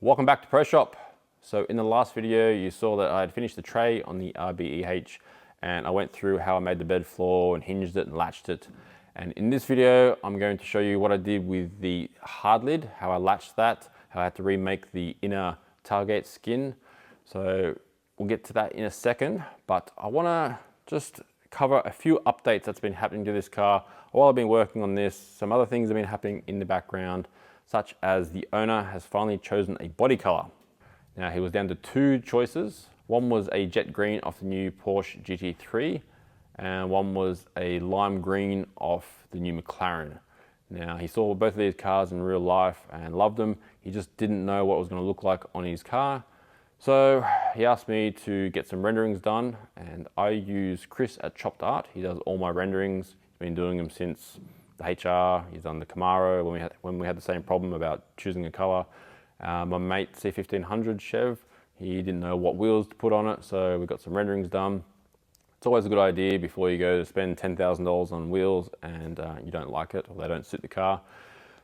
Welcome back to Pro Shop. So in the last video, you saw that I had finished the tray on the RBEH and I went through how I made the bed floor and hinged it and latched it. And in this video, I'm going to show you what I did with the hard lid, how I latched that, how I had to remake the inner tailgate skin. So we'll get to that in a second, but I wanna just cover a few updates that's been happening to this car while I've been working on this. Some other things have been happening in the background, such as the owner has finally chosen a body color. Now he was down to two choices. One was a jet green off the new Porsche GT3 and one was a lime green off the new McLaren. Now he saw both of these cars in real life and loved them. He just didn't know what it was going to look like on his car. So he asked me to get some renderings done, and I use Chris at Chopped Art. He does all my renderings. He's been doing them since the HR. He's done the Camaro when we had the same problem about choosing a color. My mate C1500 Chev, he didn't know what wheels to put on it, so we got some renderings done. It's always a good idea before you go to spend $10,000 on wheels and you don't like it or they don't suit the car.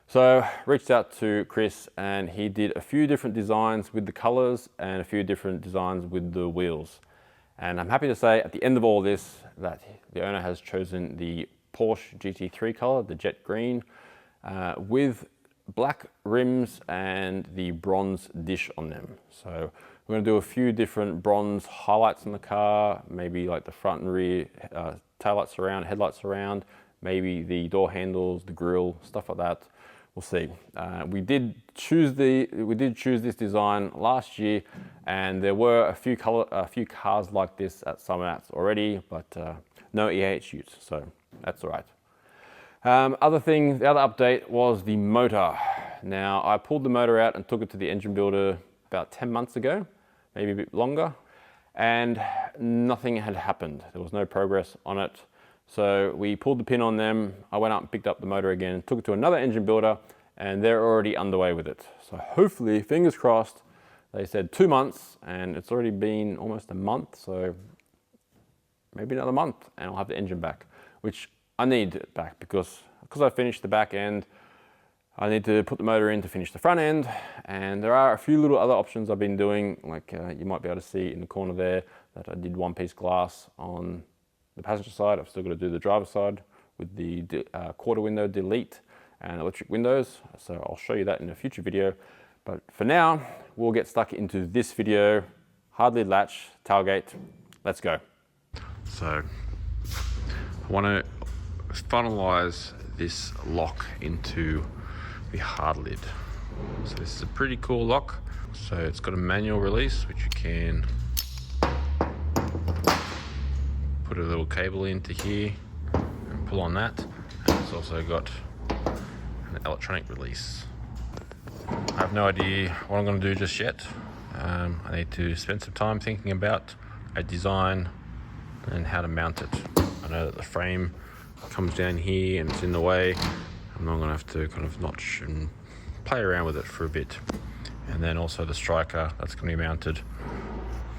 So reached out to Chris and he did a few different designs with the colors and a few different designs with the wheels. And I'm happy to say at the end of all this that the owner has chosen the Porsche GT3 color, the jet green, with black rims and the bronze dish on them. So we're going to do a few different bronze highlights on the car, maybe like the front and rear taillights around, headlights around, maybe the door handles, the grille, stuff like that. We'll see. We did choose this design last year, and there were a few cars like this at Summer Mats already, but no EH use, so that's all right. The other update was the motor. Now I pulled the motor out and took it to the engine builder about 10 months ago, maybe a bit longer, and nothing had happened. There was no progress on it. So we pulled the pin on them. I went out and picked up the motor again, took it to another engine builder, and they're already underway with it. So hopefully, fingers crossed, they said 2 months, and it's already been almost a month, so maybe another month, and I'll have the engine back, which I need it back because I finished the back end. I need to put the motor in to finish the front end, and there are a few little other options I've been doing, like you might be able to see in the corner there that I did one-piece glass on the passenger side. I've still got to do the driver side with the quarter window delete and electric windows. So I'll show you that in a future video. But for now, we'll get stuck into this video. Hard lid latch, tailgate, let's go. So I want to finalize this lock into the hard lid. So this is a pretty cool lock. So it's got a manual release, which you can put a little cable into here and pull on that, and it's also got an electronic release. I have no idea what I'm going to do just yet. I need to spend some time thinking about a design and how to mount it. I know that the frame comes down here and it's in the way. I'm going to have to kind of notch and play around with it for a bit. And then also the striker, that's going to be mounted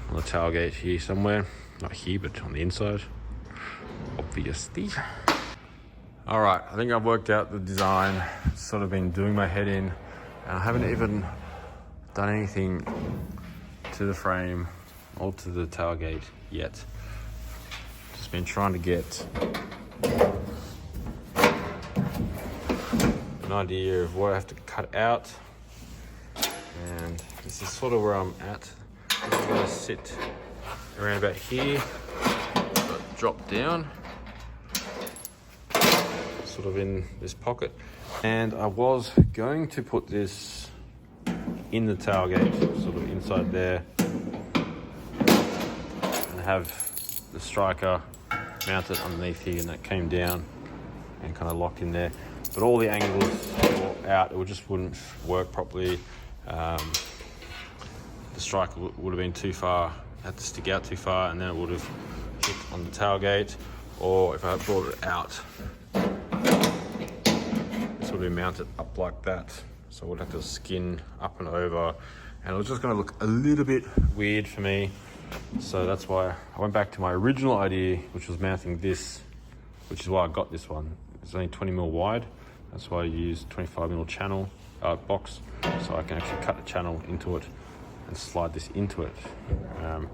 on the tailgate here somewhere. Not here, but on the inside, obviously. All right, I think I've worked out the design. It's sort of been doing my head in, and I haven't even done anything to the frame or to the tailgate yet. Just been trying to get an idea of what I have to cut out, and this is sort of where I'm at. I'm going to sit around about here, drop down, sort of in this pocket. And I was going to put this in the tailgate, sort of inside there, and have the striker mounted underneath here, and that came down and kind of locked in there. But all the angles were out, it just wouldn't work properly. The striker would have been too far, had to stick out too far, and then it would have hit on the tailgate. Or if I had brought it out, this would be mounted up like that. So I would have to skin up and over, and it was just going to look a little bit weird for me. So that's why I went back to my original idea, which was mounting this, which is why I got this one. It's only 20mm wide. That's why I used 25mm channel box, so I can actually cut a channel into it and slide this into it. So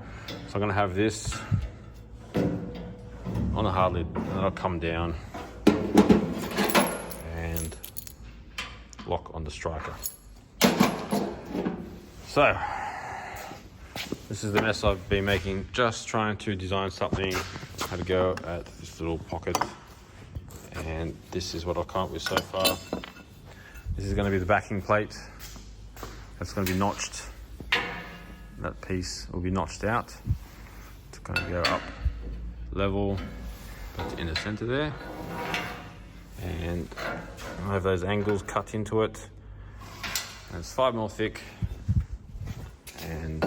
I'm going to have this on a hard lid, and then I'll come down and lock on the striker. So this is the mess I've been making, just trying to design something. I had to go at this little pocket, and this is what I've come up with so far. This is going to be the backing plate. That's going to be notched. That piece will be notched out. It's going to go up level in the center there, and I have those angles cut into it. And it's 5mm thick, and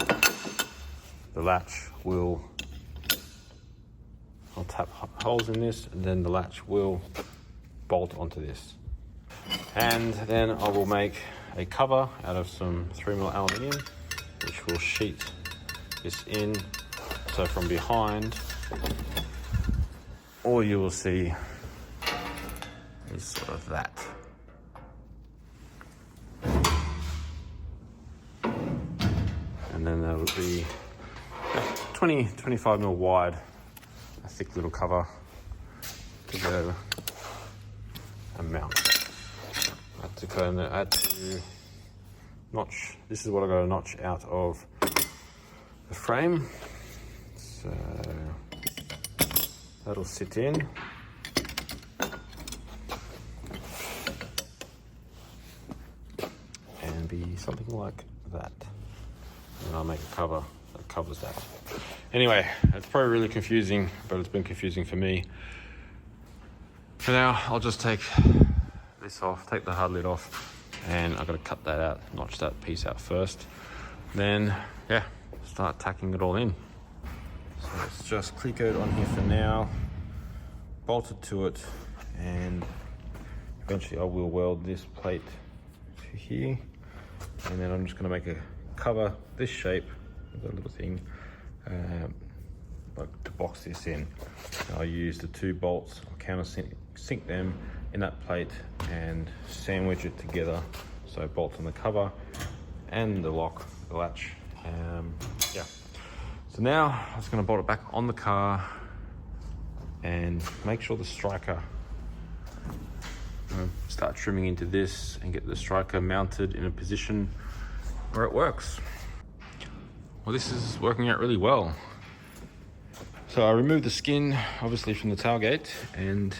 the latch will, I'll tap holes in this, and then the latch will bolt onto this. And then I will make a cover out of some 3mm aluminium, which will sheet this in. So from behind, all you will see is sort of that. And then there will be 25mm wide, a thick little cover to go and mount. I had to notch, this is what I got to notch out of the frame. So that'll sit in. And be something like that. And I'll make a cover that covers that. Anyway, it's probably really confusing, but it's been confusing for me. For now, I'll just take this off, take the hard lid off, and I've got to cut that out, notch that piece out first. Then, yeah, start tacking it all in. So it's just clear coat on here for now, bolted to it, and eventually I will weld this plate to here, and then I'm just going to make a cover this shape with a little thing like to box this in. And I'll use the 2 bolts, I'll countersink them in that plate and sandwich it together, so bolt on the cover and the lock, the latch. Yeah, so now I'm just going to bolt it back on the car and make sure the striker, start trimming into this and get the striker mounted in a position where it works. Well, this is working out really well. So I removed the skin, obviously, from the tailgate, and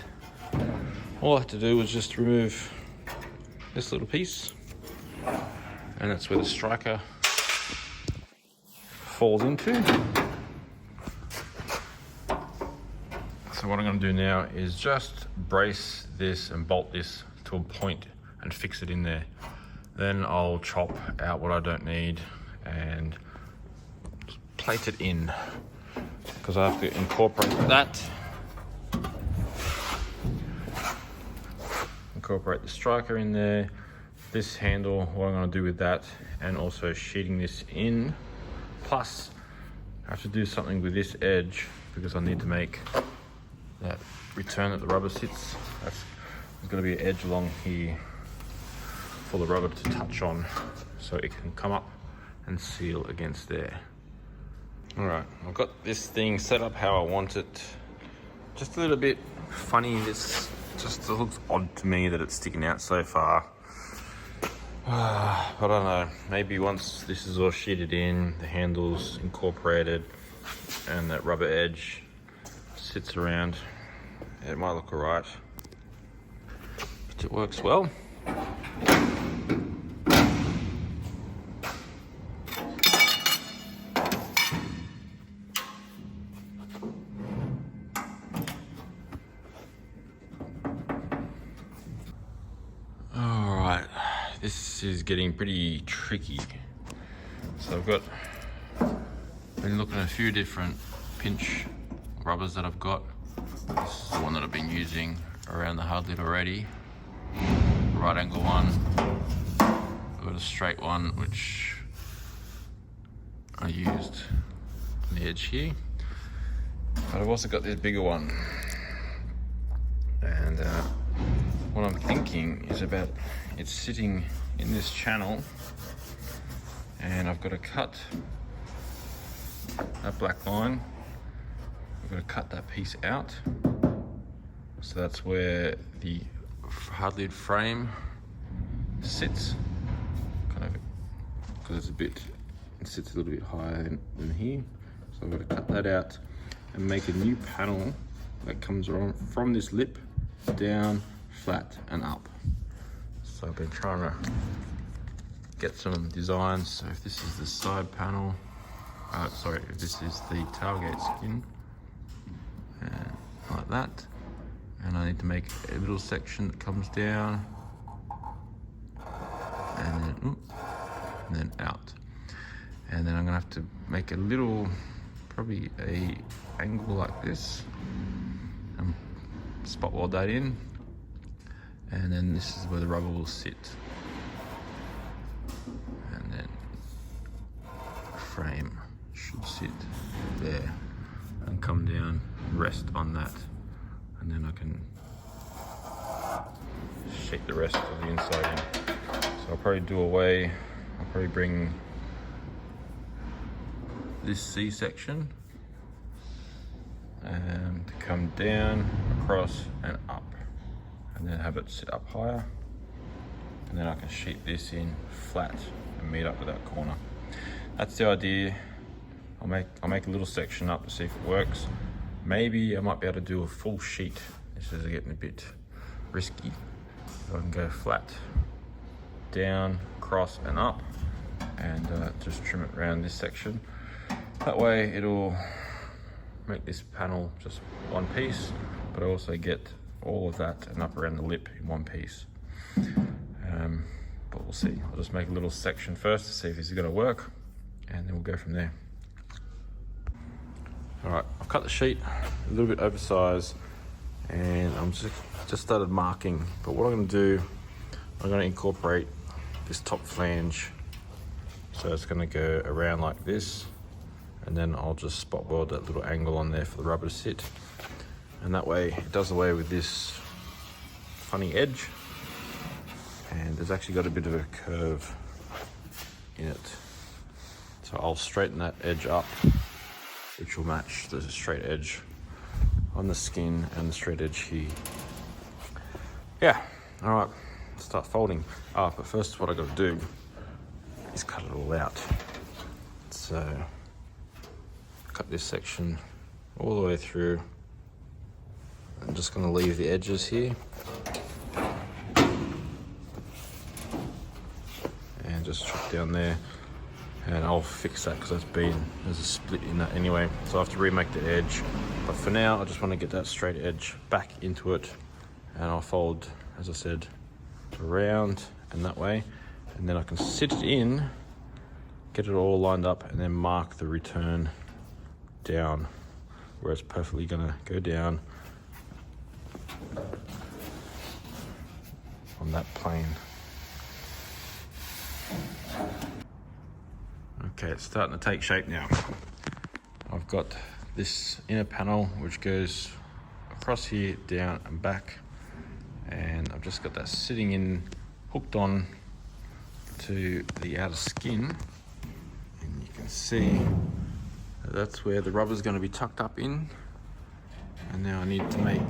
all I have to do was just remove this little piece, and that's where the striker falls into. So what I'm going to do now is just brace this and bolt this to a point and fix it in there. Then I'll chop out what I don't need and plate it in, because I have to incorporate that. Incorporate the striker in there, this handle, what I'm going to do with that, and also sheeting this in. Plus, I have to do something with this edge because I need to make that return that the rubber sits. There's going to be an edge along here for the rubber to touch on, so it can come up and seal against there. All right, I've got this thing set up how I want it. Just a little bit funny. This just looks odd to me that it's sticking out so far. I don't know, maybe once this is all sheeted in, the handles incorporated, and that rubber edge sits around, it might look alright. But it works well. This is getting pretty tricky. So I've been looking at a few different pinch rubbers that I've got. This is the one that I've been using around the hard lid already. Right angle one. I've got a straight one which I used on the edge here. But I've also got this bigger one. And what I'm thinking is about it's sitting in this channel, and I've got to cut that black line. I've got to cut that piece out. So that's where the hard lid frame sits, kind of, because it sits a little bit higher than here. So I've got to cut that out and make a new panel that comes around from this lip down, flat and up. So I've been trying to get some designs. So if this is the side panel, if this is the tailgate skin, and like that, and I need to make a little section that comes down and then out, and then I'm gonna have to make a little, probably a angle like this, and spot weld that in, and then this is where the rubber will sit, and then the frame should sit there and come down, rest on that, and then I can shape the rest of the inside in. So I'll probably bring this C section to come down, across and up, and then have it sit up higher, and then I can sheet this in flat and meet up with that corner. That's the idea. I'll make a little section up to see if it works. Maybe I might be able to do a full sheet. This is getting a bit risky. So I can go flat, down, across and up, and just trim it around this section. That way it'll make this panel just one piece, but I also get all of that and up around the lip in one piece. But we'll see. I'll just make a little section first to see if this is gonna work, and then we'll go from there. All right, I've cut the sheet a little bit oversized, and I'm just started marking. But what I'm gonna do, I'm gonna incorporate this top flange. So it's gonna go around like this, and then I'll just spot weld that little angle on there for the rubber to sit. And that way it does away with this funny edge. And there's actually got a bit of a curve in it. So I'll straighten that edge up, which will match the straight edge on the skin and the straight edge here. Yeah, all right, start folding. But first what I gotta do is cut it all out. So cut this section all the way through. I'm just gonna leave the edges here and just chop down there. And I'll fix that because there's a split in that anyway. So I have to remake the edge. But for now, I just want to get that straight edge back into it. And I'll fold, as I said, around and that way. And then I can sit it in, get it all lined up, and then mark the return down where it's perfectly gonna go down on that plane. Okay, it's starting to take shape now. I've got this inner panel which goes across here, down and back, and I've just got that sitting in, hooked on to the outer skin, and you can see that's where the rubber's going to be tucked up in. And now I need to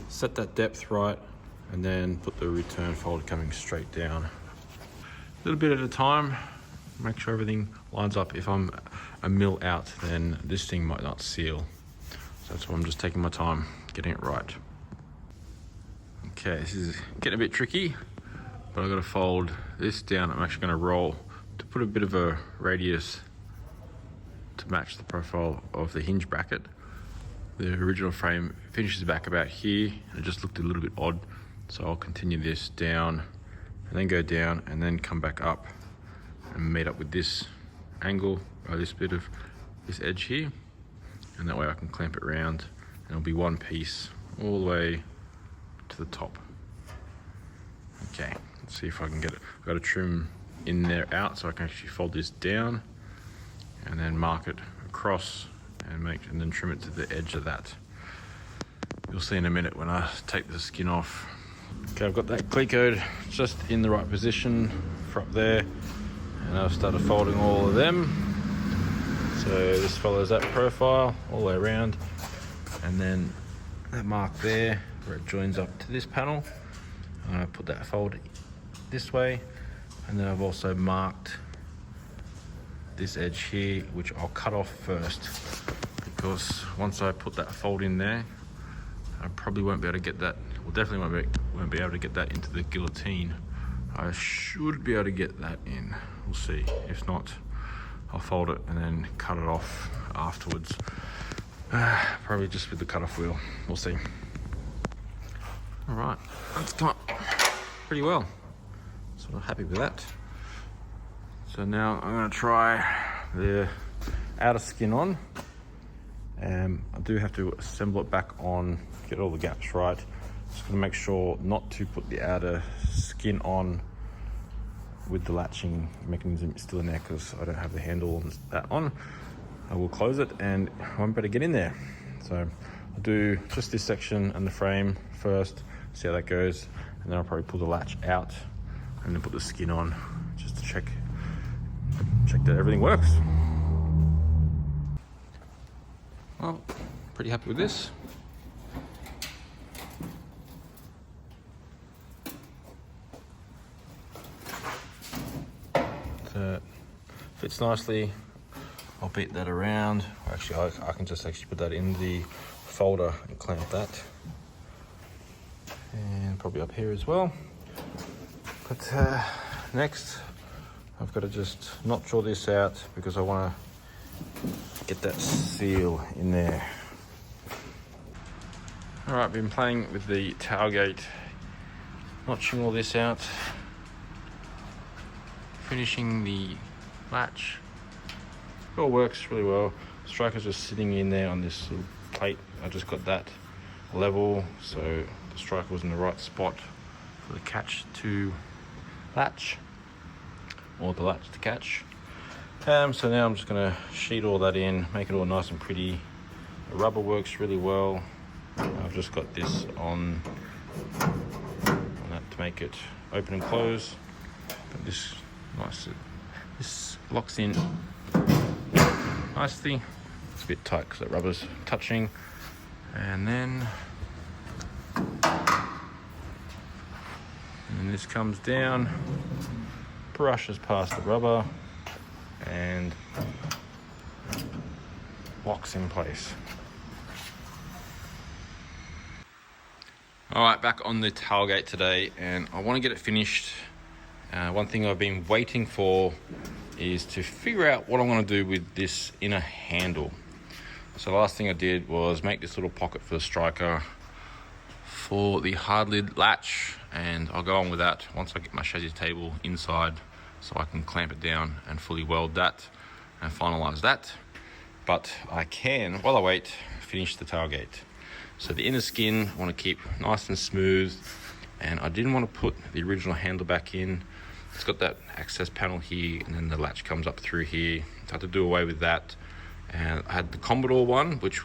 set that depth right, and then put the return fold coming straight down. A little bit at a time, make sure everything lines up. If I'm a mil out, then this thing might not seal. So that's why I'm just taking my time getting it right. Okay, this is getting a bit tricky, but I've got to fold this down. I'm actually going to roll to put a bit of a radius to match the profile of the hinge bracket. The original frame finishes back about here, and it just looked a little bit odd. So I'll continue this down and then go down and then come back up and meet up with this angle, or this bit of this edge here, and that way I can clamp it around and it'll be one piece all the way to the top. Okay, let's see if I can get it. I've got to trim in there out so I can actually fold this down and then mark it across and then trim it to the edge of that. You'll see in a minute when I take the skin off Okay, I've got that cleat just in the right position for up there, and I've started folding all of them. So this follows that profile all the way around, and then that mark there where it joins up to this panel, I'm going to put that fold this way, and then I've also marked this edge here, which I'll cut off first, because once I put that fold in there, I probably won't be able to get that, well, definitely won't be able to get that into the guillotine. I should be able to get that in, we'll see. If not, I'll fold it and then cut it off afterwards. Probably just with the cut-off wheel, we'll see. All right, that's come up pretty well, so I'm happy with that. So now I'm gonna try the outer skin on. I do have to assemble it back on, get all the gaps right. Just gonna make sure not to put the outer skin on with the latching mechanism still in there, because I don't have the handle on that on. I will close it and I won't be able to get in there. So I'll do just this section and the frame first, see how that goes, and then I'll probably pull the latch out and then put the skin on just to check that everything works. Well, pretty happy with this. So fits nicely. I'll beat that around. Actually, I can just actually put that in the folder and clamp that. And probably up here as well. But next, I've got to just notch all this out because I want to get that seal in there. All right, been playing with the tailgate, notching all this out, finishing the latch. It all works really well. Striker's just sitting in there on this little plate. I just got that level, so the striker was in the right spot for the catch to latch, or the latch to catch. So now I'm just going to sheet all that in, make it all nice and pretty. The rubber works really well. I've just got this on that to make it open and close. But this locks in nicely. It's a bit tight because that rubber's touching. And then this comes down, brushes past the rubber, and locks in place. All right, back on the tailgate today, and I want to get it finished. One thing I've been waiting for is to figure out what I want to do with this inner handle. So the last thing I did was make this little pocket for the striker for the hard lid latch, and I'll go on with that once I get my chassis table inside so I can clamp it down and fully weld that and finalize that. But I can, while I wait, finish the tailgate. So the inner skin I want to keep nice and smooth, and I didn't want to put the original handle back in. It's got that access panel here, and then the latch comes up through here. So I had to do away with that. And I had the Commodore one, which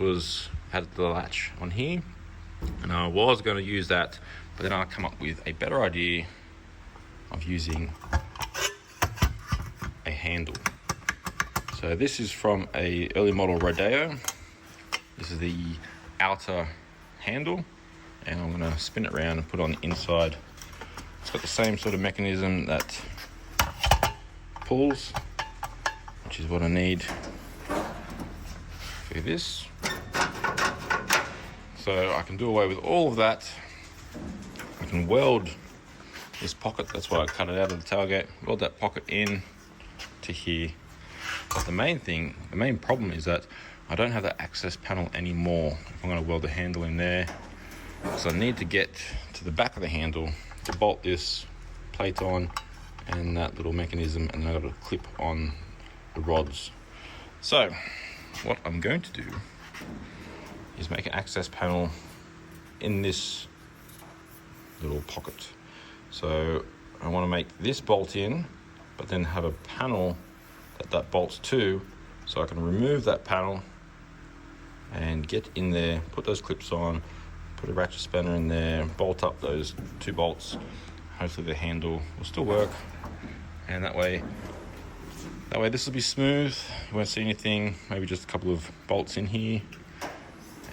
had the latch on here, and I was going to use that, but then I come up with a better idea of using a handle. So this is from a early model Rodeo. This is the outer handle, and I'm going to spin it around and put it on the inside. It's got the same sort of mechanism that pulls, which is what I need for this. So I can do away with all of that. I can weld this pocket, that's why I cut it out of the tailgate, weld that pocket in to here. But the main problem is that I don't have that access panel anymore. If I'm going to weld the handle in there, so I need to get to the back of the handle to bolt this plate on and that little mechanism, and then I've got to clip on the rods. So what I'm going to do is make an access panel in this little pocket. So I want to make this bolt in, but then have a panel that bolts to, so I can remove that panel and get in there, put those clips on, put put a ratchet spanner in there, bolt up those 2 bolts. Hopefully the handle will still work, and that way this will be smooth. You won't see anything, maybe just a couple of bolts in here,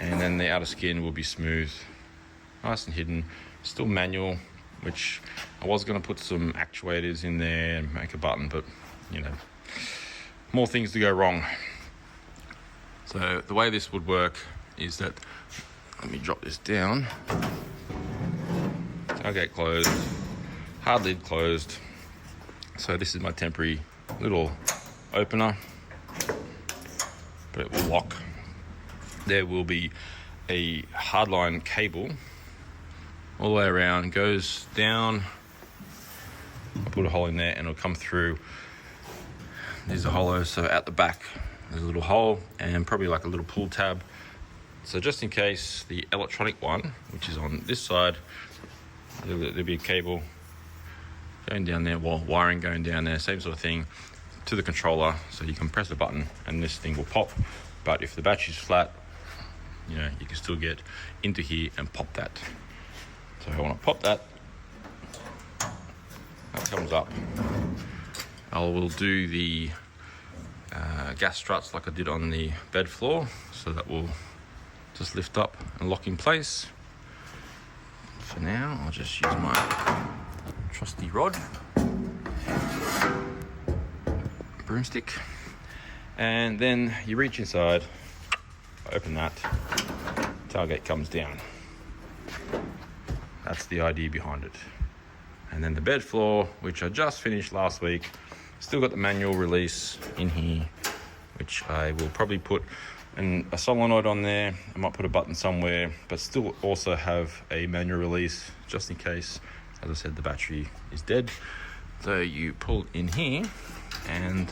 and then the outer skin will be smooth, nice and hidden. Still manual, which I was going to put some actuators in there and make a button, but you know, more things to go wrong. So the way this would work is that, let me drop this down. Tailgate closed, hard lid closed. So this is my temporary little opener, but it will lock. There will be a hardline cable all the way around, goes down. I put a hole in there and it'll come through. These are hollow, so at the back there's a little hole and probably like a little pull tab. So just in case the electronic one, which is on this side, there'll be a cable going down there, wiring going down there, same sort of thing, to the controller. So you can press a button and this thing will pop. But if the battery's flat, you know, you can still get into here and pop that. So I want to pop that. That comes up. I will do the gas struts like I did on the bed floor, so that will just lift up and lock in place. For now, I'll just use my trusty rod, broomstick, and then you reach inside, open that, tailgate comes down. That's the idea behind it. And then the bed floor, which I just finished last week, still got the manual release in here, which I will probably put a solenoid on there. I might put a button somewhere, but still also have a manual release just in case, as I said, the battery is dead. So you pull in here and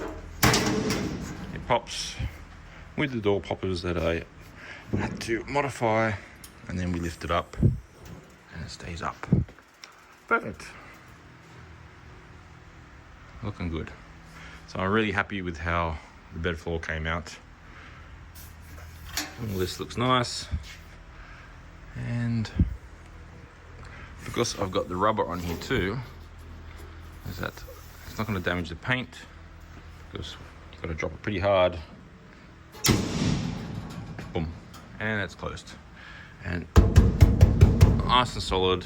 it pops with the door poppers that I had to modify, and then we lift it up and it stays up. Perfect. Looking good. So I'm really happy with how the bed floor came out. All this looks nice, and because I've got the rubber on here too, is that it's not going to damage the paint, because you've got to drop it pretty hard. Boom, and it's closed and nice and solid.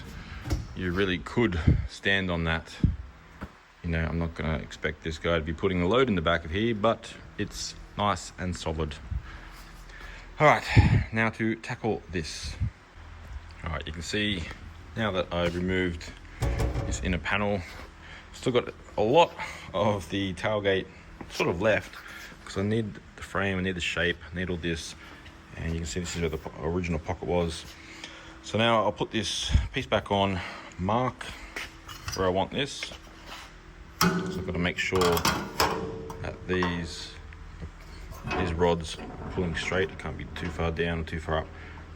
You really could stand on that. You know, I'm not going to expect this guy to be putting a load in the back of here, but it's nice and solid. All right, now to tackle this. All right, you can see now that I've removed this inner panel, still got a lot of the tailgate sort of left, because I need the frame, I need the shape, I need all this, and you can see this is where the original pocket was. So now I'll put this piece back on, mark where I want this. So I've got to make sure that these rods are pulling straight. It can't be too far down or too far up,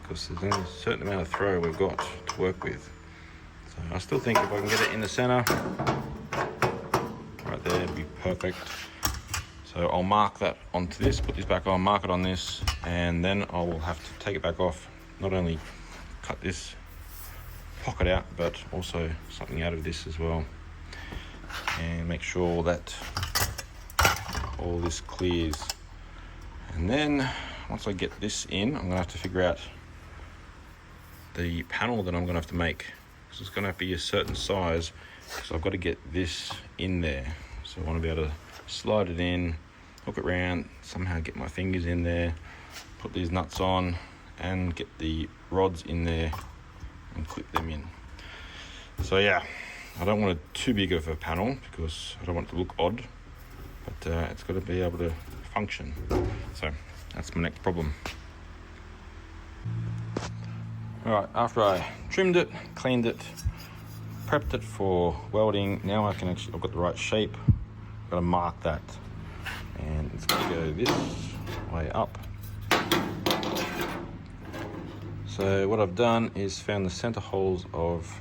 because there's only a certain amount of throw we've got to work with. So I still think if I can get it in the center, right there, it'd be perfect. So I'll mark that onto this, put this back on, mark it on this, and then I will have to take it back off. Not only cut this pocket out, but also something out of this as well. And make sure that all this clears. And then once I get this in, I'm gonna have to figure out the panel that I'm gonna have to make, because it's gonna have to be a certain size, so I've got to get this in there. So I want to be able to slide it in, hook it around, somehow get my fingers in there, put these nuts on, and get the rods in there and clip them in. So yeah, I don't want it too big of a panel because I don't want it to look odd, but it's got to be able to function. So that's my next problem. All right, after I trimmed it, cleaned it, prepped it for welding, now I can actually, I've got the right shape. I've got to mark that, and it's going to go this way up. So what I've done is found the center holes of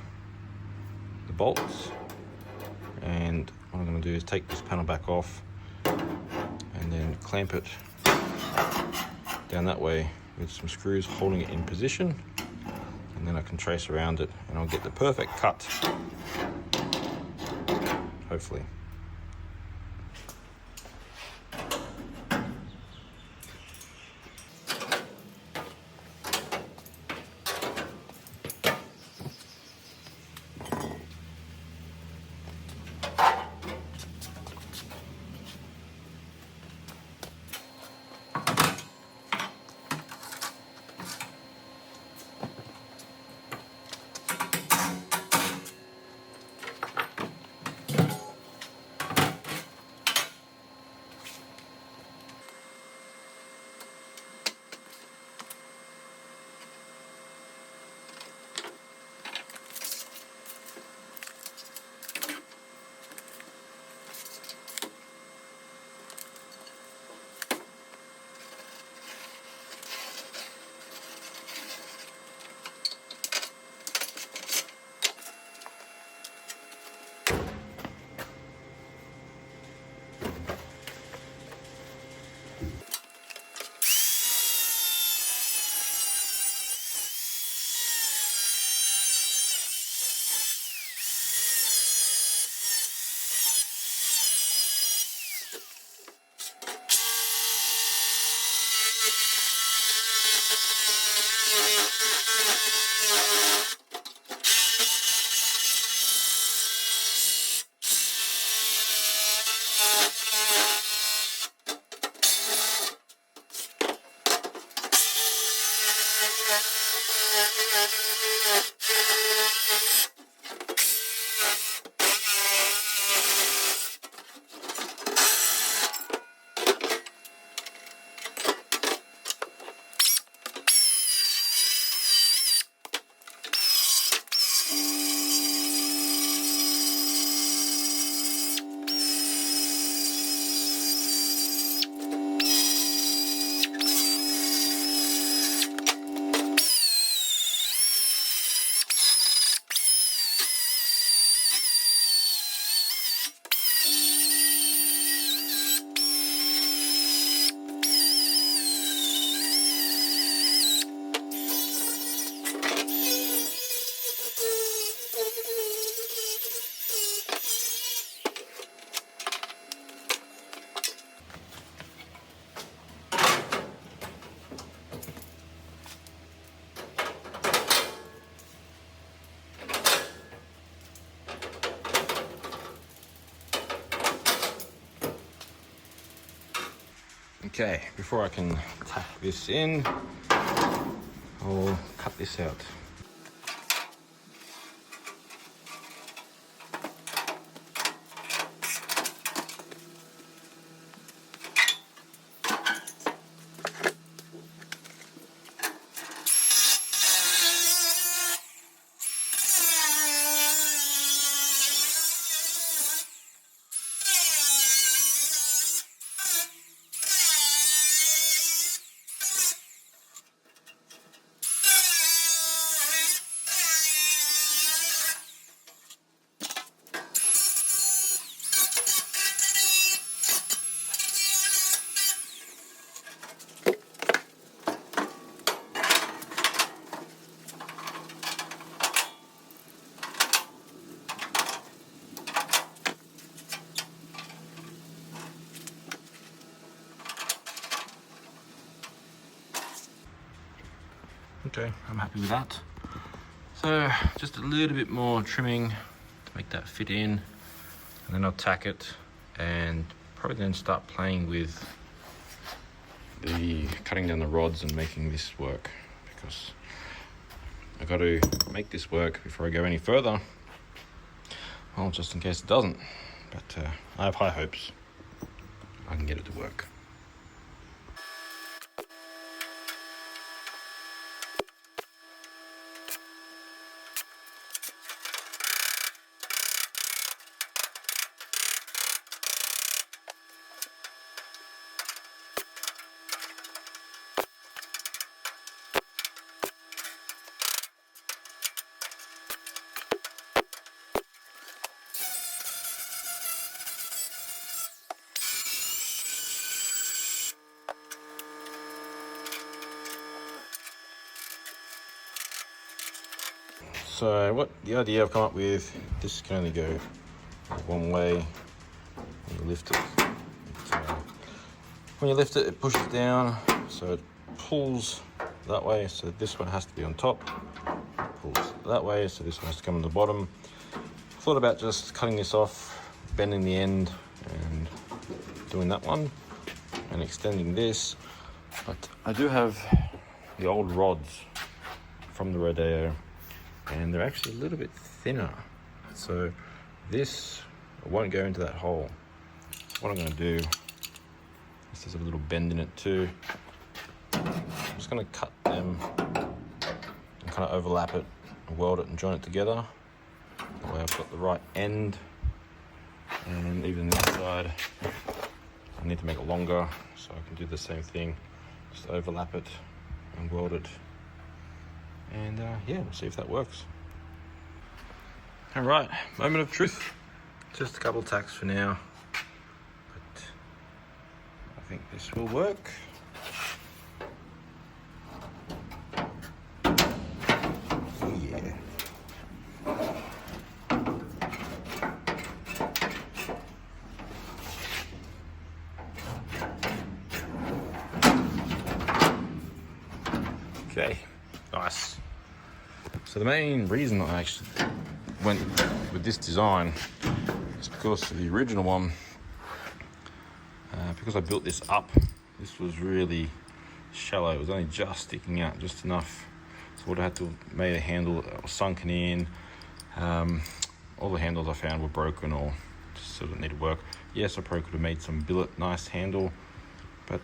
the bolts, and what I'm going to do is take this panel back off and then clamp it down that way with some screws holding it in position, and then I can trace around it and I'll get the perfect cut, hopefully. Okay, before I can tack this in, I'll cut this out. Okay, I'm happy with that. So just a little bit more trimming to make that fit in, and then I'll tack it and probably then start playing with the cutting down the rods and making this work, because I got to make this work before I go any further. Well, just in case it doesn't, but I have high hopes I can get it to work. So what the idea I've come up with, this can only go one way. When you lift it, when you lift it, it pushes down, so it pulls that way. So this one has to be on top, pulls that way, so this one has to come on the bottom. Thought about just cutting this off, bending the end, and doing that one, and extending this. But I do have the old rods from the Rodeo, and they're actually a little bit thinner, so this won't go into that hole. What I'm going to do, this has a little bend in it too. I'm just going to cut them and kind of overlap it and weld it and join it together. That way I've got the right end, and even this side I need to make it longer, so I can do the same thing, just overlap it and weld it. And yeah, we'll see if that works. All right, moment of truth. Just a couple of tacks for now, but I think this will work. Yeah. Okay, nice. So the main reason I actually went with this design is because of the original one. Because I built this up, this was really shallow. It was only just sticking out just enough. So what I had to make a handle that was sunken in. All the handles I found were broken or just sort of needed work. Yes, I probably could have made some billet, nice handle, but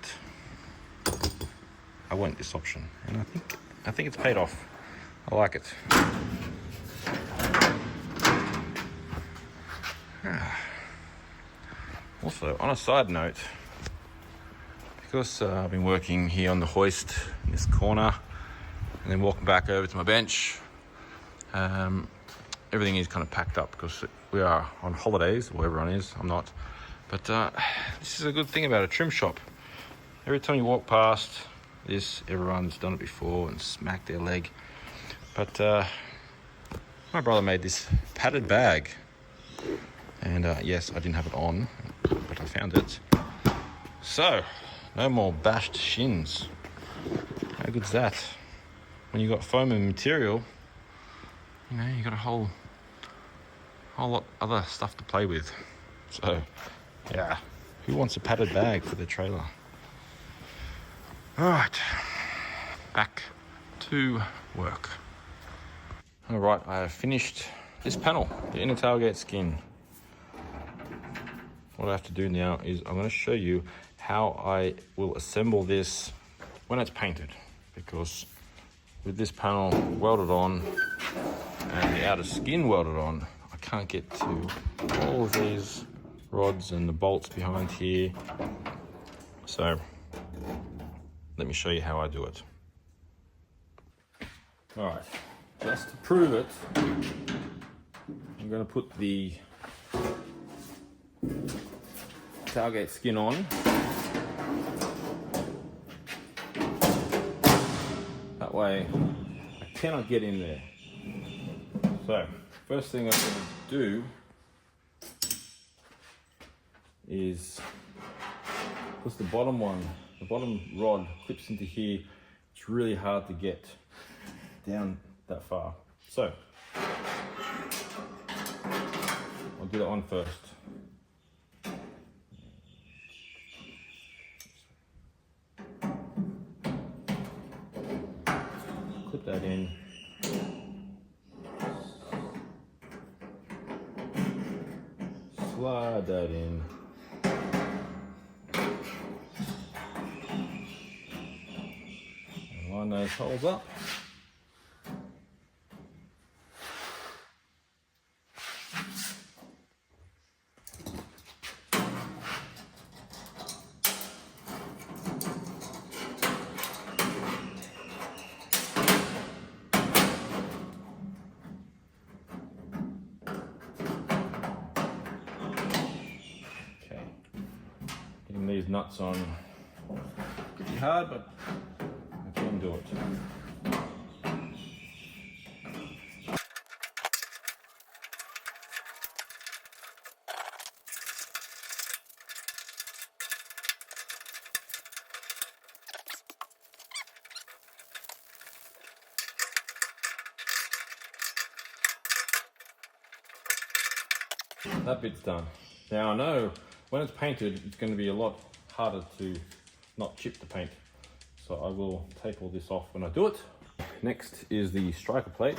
I went this option, and I think it's paid off. I like it. Also, on a side note, because I've been working here on the hoist in this corner and then walking back over to my bench, everything is kind of packed up because we are on holidays, or everyone is. I'm not. But this is a good thing about a trim shop. Every time you walk past this, everyone's done it before and smacked their leg. But my brother made this padded bag, and yes, I didn't have it on, but I found it. So no more bashed shins. How good's that? When you got foam and material, you know, you got a whole lot other stuff to play with. So yeah, who wants a padded bag for their trailer? All right, back to work. All right, I have finished this panel, the inner tailgate skin. What I have to do now is I'm going to show you how I will assemble this when it's painted, because with this panel welded on and the outer skin welded on, I can't get to all of these rods and the bolts behind here. So let me show you how I do it. All right, just to prove it, I'm going to put the tailgate skin on. That way I cannot get in there. So first thing I'm going to do is, because the bottom rod clips into here, it's really hard to get down that far. So I'll do that one first. Clip that in. Slide that in. And line those holes up. These nuts on pretty hard, but I can do it. That bit's done. Now I know when it's painted, it's going to be a lot harder to not chip the paint. So I will take all this off when I do it. Next is the striker plate.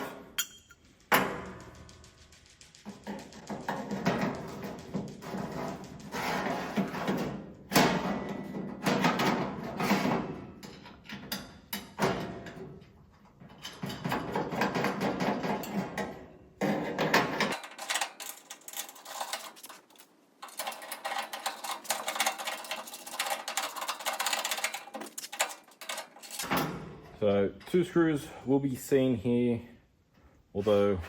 So 2 screws will be seen here, although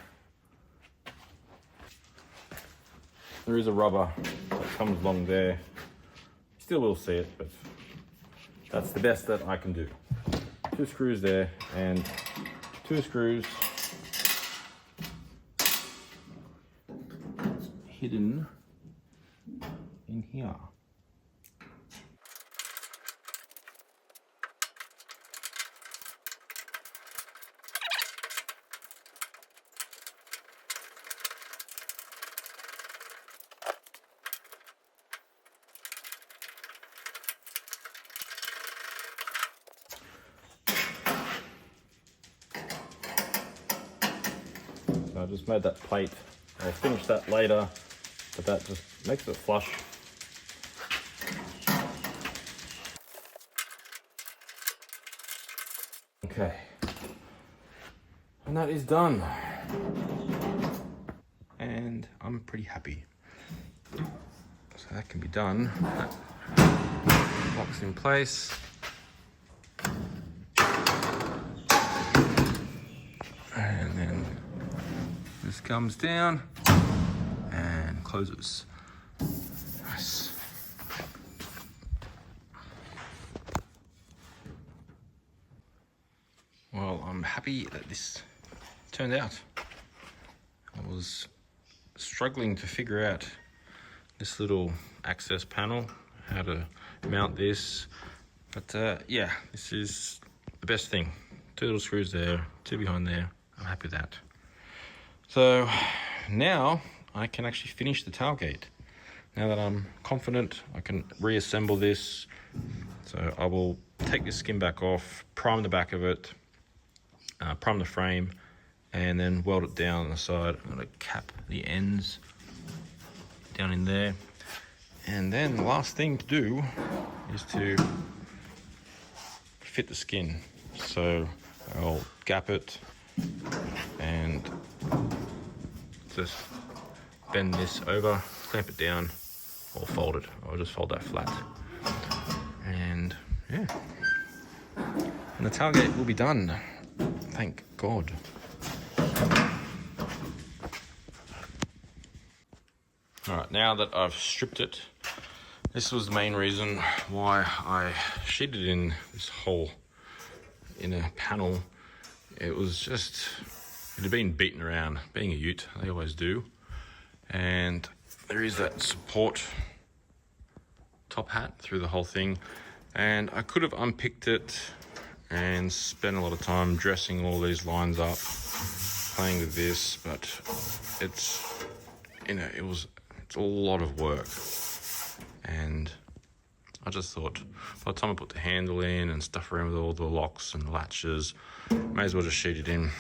there is a rubber that comes along there. Still will see it, but that's the best that I can do. 2 screws there and 2 screws hidden in here. So I just made that plate. I'll finish that later, but that just makes it flush. Okay, and that is done. And I'm pretty happy. So that can be done. That locks in place. And then this comes down and closes. Nice. Well, I'm happy that this turned out. I was struggling to figure out this little access panel, how to mount this, but yeah, this is the best thing. 2 little screws there, 2 behind there. I'm happy with that. So now I can actually finish the tailgate. Now that I'm confident, I can reassemble this. So I will take this skin back off, prime the back of it, prime the frame, and then weld it down on the side. I'm gonna cap the ends down in there. And then the last thing to do is to fit the skin. So I'll gap it and just bend this over, clamp it down, or fold it. I'll just fold that flat. And yeah, and the tailgate will be done. Thank God. All right, now that I've stripped it, this was the main reason why I sheeted in this hole in a panel. It was just, it had been beaten around, being a ute, they always do. And there is that support top hat through the whole thing. And I could have unpicked it and spent a lot of time dressing all these lines up, playing with this, but it's, you know, it's a lot of work. And I just thought, by the time I put the handle in and stuff around with all the locks and latches, may as well just sheet it in.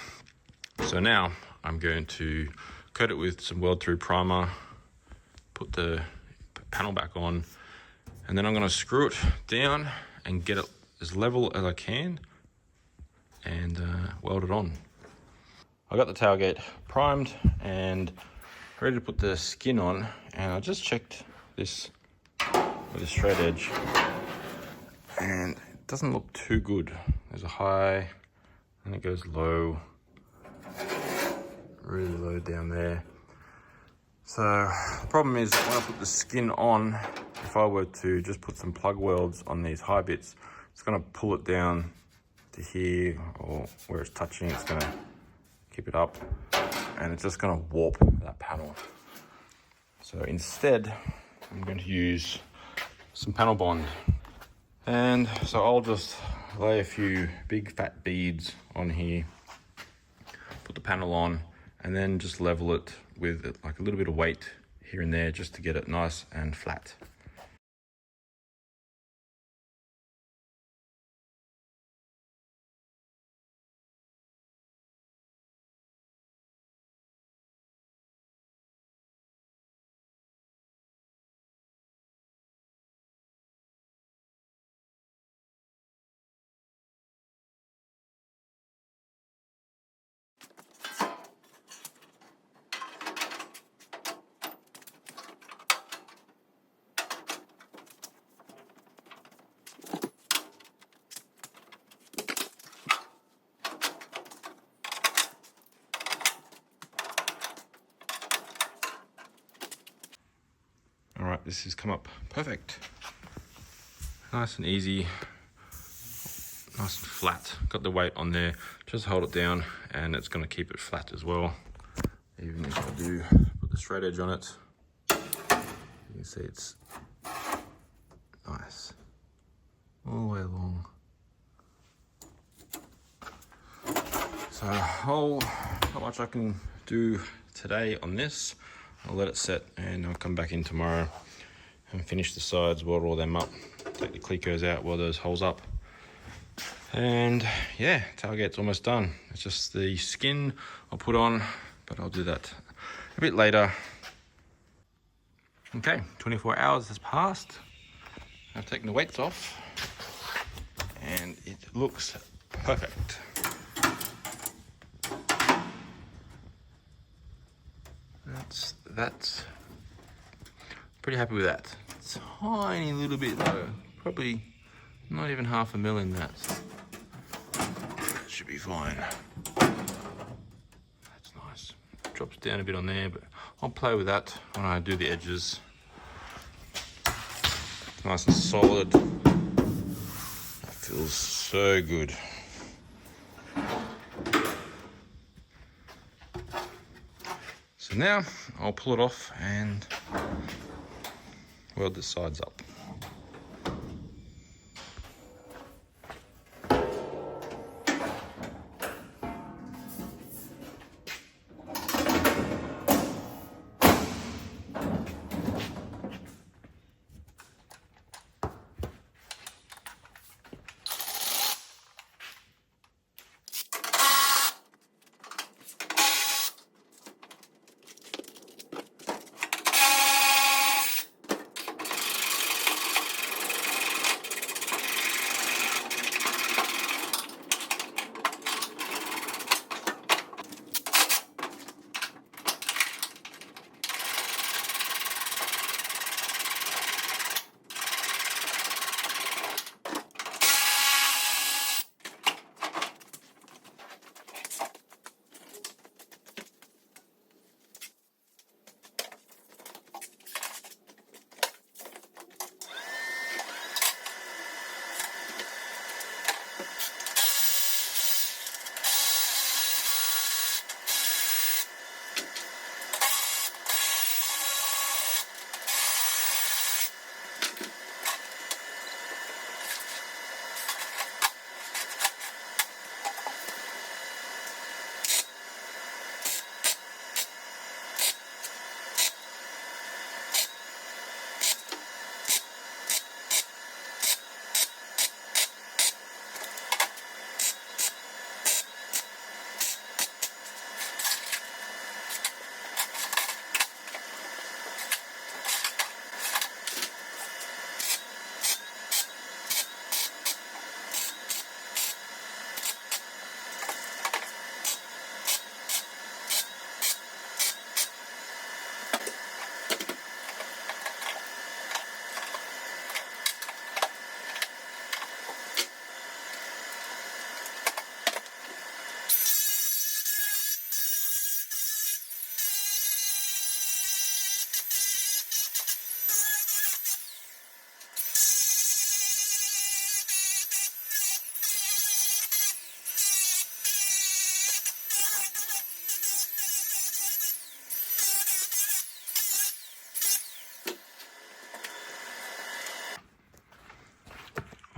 So now I'm going to coat it with some weld-through primer, put the panel back on, and then I'm going to screw it down and get it as level as I can and weld it on. I got the tailgate primed and ready to put the skin on, and I just checked this with a straight edge and it doesn't look too good. There's a high and it goes low, really low down there. So the problem is when I put the skin on, if I were to just put some plug welds on these high bits, it's going to pull it down to here, or where it's touching, it's going to keep it up, and it's just going to warp that panel. So instead, I'm going to use some panel bond. And so I'll just lay a few big fat beads on here, put the panel on, and then just level it with like a little bit of weight here and there just to get it nice and flat. All right, this has come up perfect. Nice and easy, nice and flat. Got the weight on there, just hold it down and it's gonna keep it flat as well. Even if I do put the straight edge on it, you can see it's nice, all the way along. So not much I can do today on this. I'll let it set and I'll come back in tomorrow and finish the sides, weld all them up, take the clicos out, weld those holes up. And yeah, tailgate's almost done. It's just the skin I'll put on, but I'll do that a bit later. Okay, 24 hours has passed. I've taken the weights off and it looks perfect. That's pretty happy with that. Tiny little bit though, probably not even half a mil in that. Should be fine. That's nice. Drops down a bit on there, but I'll play with that when I do the edges. It's nice and solid. That feels so good. So now I'll pull it off and weld the sides up.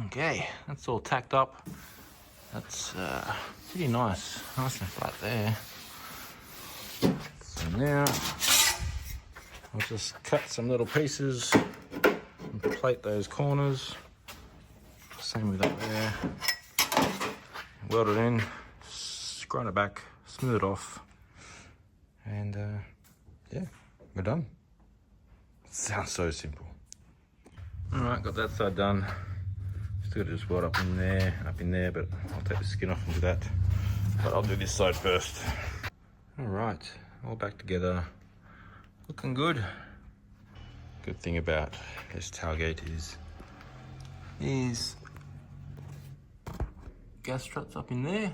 Okay, that's all tacked up. That's pretty nice and flat there. So now I'll just cut some little pieces and plate those corners. Same with that there. Weld it in, grind it back, smooth it off, and yeah, we're done. Sounds so simple. All right, got that side done. Still got to just weld up in there, but I'll take the skin off and do that. But I'll do this side first. All right, all back together, looking good. Good thing about this tailgate is gas struts up in there.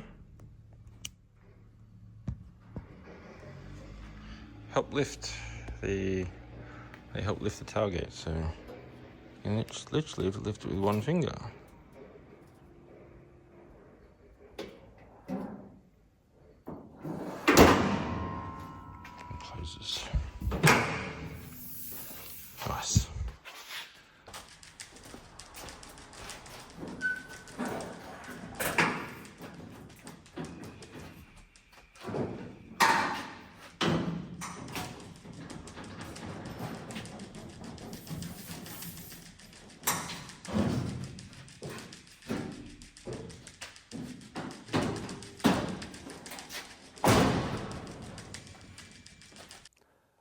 They help lift the tailgate, so you can literally lift it with one finger. And closes. Nice.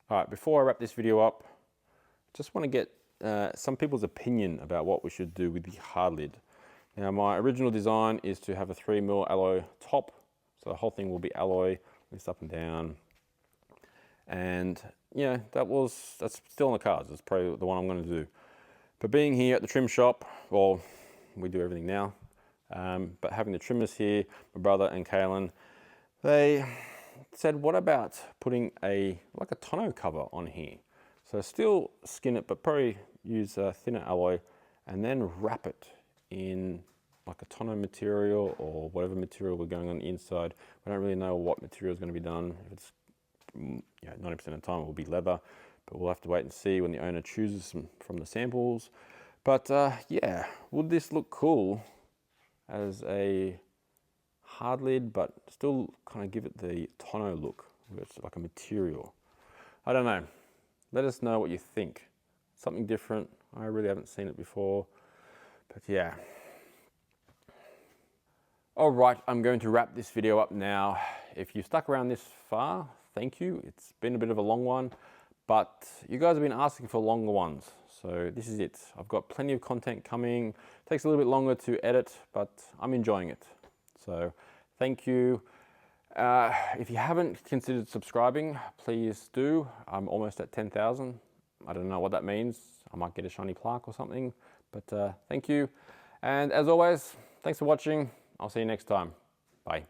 All right, before I wrap this video up, just want to get some people's opinion about what we should do with the hard lid. Now, my original design is to have a 3mm alloy top, so the whole thing will be alloy, lifts up and down. And yeah, that's still on the cards. That's probably the one I'm going to do. But being here at the trim shop, well, we do everything now. But having the trimmers here, my brother and Kaylin, they said, what about putting like a tonneau cover on here? So still skin it, but probably use a thinner alloy and then wrap it in like a tonneau material or whatever material we're going on the inside. We don't really know what material is going to be done. If it's 90% of the time it will be leather, but we'll have to wait and see when the owner chooses some from the samples. But yeah, would this look cool as a hard lid, but still kind of give it the tonneau look? It's like a material. I don't know. Let us know what you think. Something different. I really haven't seen it before, but yeah. All right, I'm going to wrap this video up now. If you stuck around this far, thank you. It's been a bit of a long one, but you guys have been asking for longer ones. So this is it. I've got plenty of content coming. It takes a little bit longer to edit, but I'm enjoying it. So thank you. If you haven't considered subscribing, please do. I'm almost at 10,000. I don't know what that means. I might get a shiny plaque or something, but thank you. And as always, thanks for watching. I'll see you next time. Bye.